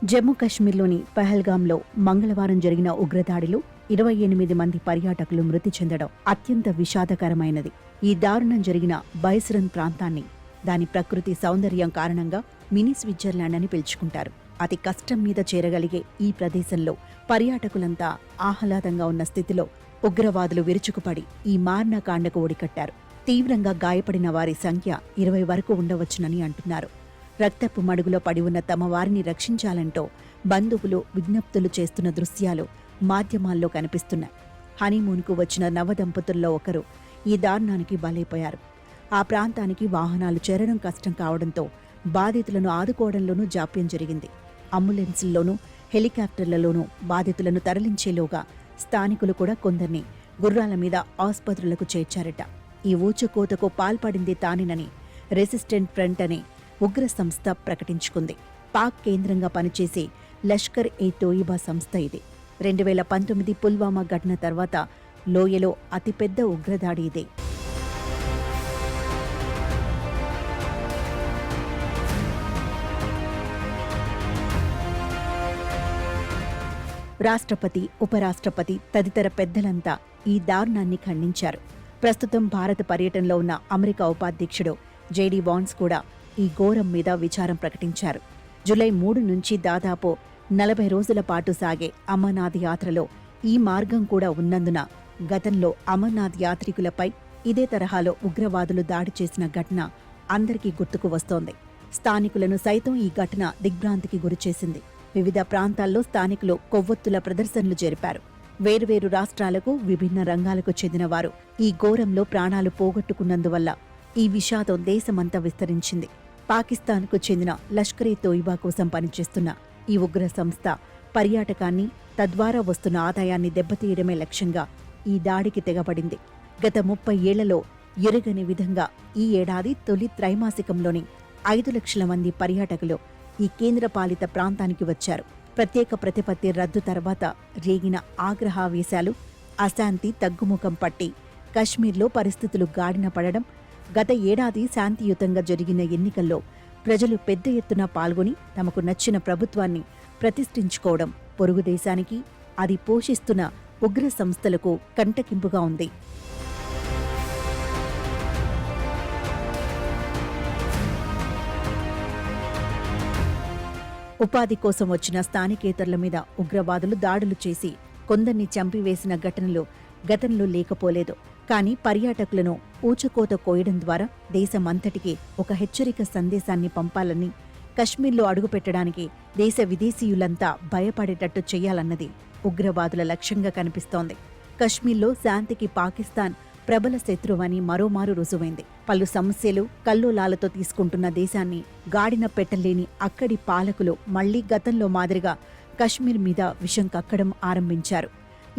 జమ్మూ కశ్మీర్లోని పహల్గాంలో మంగళవారం జరిగిన ఉగ్రదాడిలో 28 మంది పర్యాటకులు మృతి చెందడం అత్యంత విషాదకరమైనది. ఈ దారుణం జరిగిన బైస్రన్ ప్రాంతాన్ని దాని ప్రకృతి సౌందర్యం కారణంగా మినీ స్విట్జర్లాండ్ అని పిలుచుకుంటారు. అతి కష్టం మీద చేరగలిగే ఈ ప్రదేశంలో పర్యాటకులంతా ఆహ్లాదంగా ఉన్న స్థితిలో ఉగ్రవాదులు విరుచుకుపడి ఈ మారణకాండకు ఒడికట్టారు. తీవ్రంగా గాయపడిన వారి సంఖ్య 20 వరకు ఉండవచ్చునని అంటున్నారు. రక్తపు మడుగులో పడి ఉన్న తమ వారిని రక్షించాలంటూ బంధువులు విజ్ఞప్తులు చేస్తున్న దృశ్యాలు మాధ్యమాల్లో కనిపిస్తున్నాయి. హనీమూన్కు వచ్చిన నవదంపతుల్లో ఒకరు ఈ దారుణానికి బలైపోయారు. ఆ ప్రాంతానికి వాహనాలు చేరడం కష్టం కావడంతో బాధితులను ఆదుకోవడంలోనూ జాప్యం జరిగింది. అంబులెన్సుల్లోనూ హెలికాప్టర్లలోనూ బాధితులను తరలించేలోగా స్థానికులు కూడా కొందరిని గుర్రాల మీద ఆసుపత్రులకు చేర్చారట. ఈ ఊచకోతకు పాల్పడింది తానేనని రెసిస్టెంట్ ఫ్రంట్ అనే ఉగ్ర సంస్థ ప్రకటించుకుంది. పాక్ కేంద్రంగా పనిచేసే లష్కర్-e-తోయిబా సంస్థ ఇది. 2019 పుల్వామా ఘటన తర్వాత లోయలో అతిపెద్ద ఉగ్రదాడి ఇదే. రాష్ట్రపతి, ఉపరాష్ట్రపతి తదితర పెద్దలంతా ఈ దారుణాన్ని ఖండించారు. ప్రస్తుతం భారత పర్యటనలో ఉన్న అమెరికా ఉపాధ్యక్షుడు జేడీ వాన్స్ కూడా ఈ ఘోరం మీద విచారం ప్రకటించారు. జూలై 3 నుంచి దాదాపు 40 రోజుల పాటు సాగే అమర్నాథ్ యాత్రలో ఈ మార్గం కూడా ఉన్నందున గతంలో అమర్నాథ్ యాత్రికులపై ఇదే తరహాలో ఉగ్రవాదులు దాడి చేసిన ఘటన అందరికీ గుర్తుకు వస్తోంది. స్థానికులను సైతం ఈ ఘటన దిగ్భ్రాంతికి గురిచేసింది. వివిధ ప్రాంతాల్లో స్థానికులు కొవ్వొత్తుల ప్రదర్శనలు జరిపారు. వేర్వేరు రాష్ట్రాలకు, విభిన్న రంగాలకు చెందిన వారు ఈ ఘోరంలో ప్రాణాలు పోగొట్టుకున్నందువల్ల ఈ విషాదం దేశమంతా విస్తరించింది. పాకిస్తాన్కు చెందిన లష్కర్-e-తోయిబా కోసం పనిచేస్తున్న ఈ ఉగ్ర సంస్థ పర్యాటకాన్ని, తద్వారా వస్తున్న ఆదాయాన్ని దెబ్బతీయడమే లక్ష్యంగా ఈ దాడికి తెగబడింది. గత 30 ఏళ్లలో ఎరుగని విధంగా ఈ ఏడాది తొలి త్రైమాసికంలోని 5 లక్షల మంది పర్యాటకులు ఈ కేంద్రపాలిత ప్రాంతానికి వచ్చారు. ప్రత్యేక ప్రతిపత్తి రద్దు తర్వాత రేగిన ఆగ్రహావేశాలు, అశాంతి తగ్గుముఖం పట్టి కశ్మీర్లో పరిస్థితులు గాడిన పడడం, గత ఏడాది శాంతియుతంగా జరిగిన ఎన్నికల్లో ప్రజలు పెద్ద ఎత్తున పాల్గొని తమకు నచ్చిన ప్రభుత్వాన్ని ప్రతిష్ఠించుకోవడం పొరుగు దేశానికి, అది పోషిస్తున్న ఉగ్ర సంస్థలకు కంటకింపుగా ఉంది. ఉపాధి కోసం వచ్చిన స్థానికేతరుల మీద ఉగ్రవాదులు దాడులు చేసి కొందరిని చంపివేసిన ఘటనలు గతంలో లేకపోలేదు. కానీ పర్యాటకులను ఊచకోత కోయడం ద్వారా దేశమంతటికీ ఒక హెచ్చరిక సందేశాన్ని పంపాలని, కశ్మీర్లో అడుగుపెట్టడానికి దేశ విదేశీయులంతా భయపడేటట్టు చేయాలన్నది ఉగ్రవాదుల లక్ష్యంగా కనిపిస్తోంది. కశ్మీర్లో శాంతికి పాకిస్తాన్ ప్రబల శత్రువని మరోమారు రుజువైంది. పలు సమస్యలు, కల్లోలాలతో తీసుకుంటున్న దేశాన్ని గాడిన పెట్టలేని అక్కడి పాలకులు మళ్లీ గతంలో మాదిరిగా కశ్మీర్ మీద విషం కక్కడం ఆరంభించారు.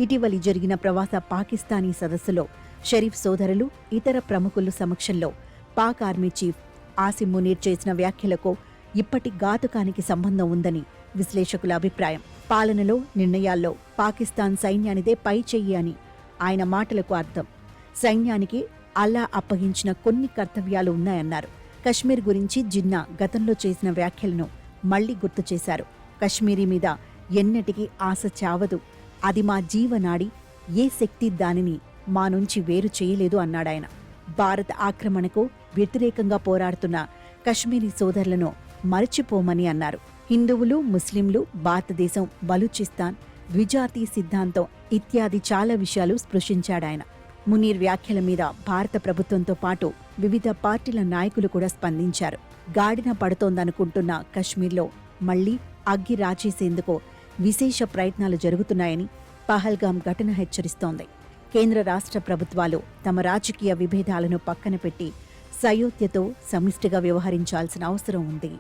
ఇటీవలి జరిగిన ప్రవాస పాకిస్తానీ సదస్సులో షరీఫ్ సోదరులు, ఇతర ప్రముఖుల సమక్షంలో పాక్ ఆర్మీ చీఫ్ ఆసిమ్ మునీర్ చేసిన వ్యాఖ్యలకు ఇప్పటి ఘాతుకానికి సంబంధం ఉందని విశ్లేషకుల అభిప్రాయం. పాలనలో, నిర్ణయాల్లో పాకిస్తాన్ సైన్యానిదే పై చెయ్యి అని ఆయన మాటలకు అర్థం. సైన్యానికి అల్లా అప్పగించిన కొన్ని కర్తవ్యాలు ఉన్నాయన్నారు. కశ్మీర్ గురించి జిన్నా గతంలో చేసిన వ్యాఖ్యలను మళ్లీ గుర్తు చేశారు. కశ్మీరీ మీద ఎన్నటికీ ఆశ చావదు, అది మా జీవనాడి, ఏ శక్తి దానిని మా నుంచి వేరు చేయలేదు అన్నాడాయన. భారత ఆక్రమణకు వ్యతిరేకంగా పోరాడుతున్న కశ్మీరీ సోదరులను మరచిపోమని అన్నారు. హిందువులు, ముస్లింలు, భారతదేశం, బలూచిస్తాన్, ద్విజాతి సిద్ధాంతం ఇత్యాది చాలా విషయాలు స్పృశించాడాయన. మునీర్ వ్యాఖ్యల మీద భారత ప్రభుత్వంతో పాటు వివిధ పార్టీల నాయకులు కూడా స్పందించారు. గాడిన పడుతోందనుకుంటున్న కశ్మీర్లో మళ్లీ అగ్గి రాచేసేందుకు విశేష ప్రయత్నాలు జరుగుతున్నాయని పహల్గాం ఘటన హెచ్చరిస్తోంది. కేంద్ర రాష్ట్ర ప్రభుత్వాలు తమ రాజకీయ విభేదాలను పక్కన పెట్టి సయోధ్యతో సమిష్టిగా వ్యవహరించాల్సిన అవసరం ఉంది.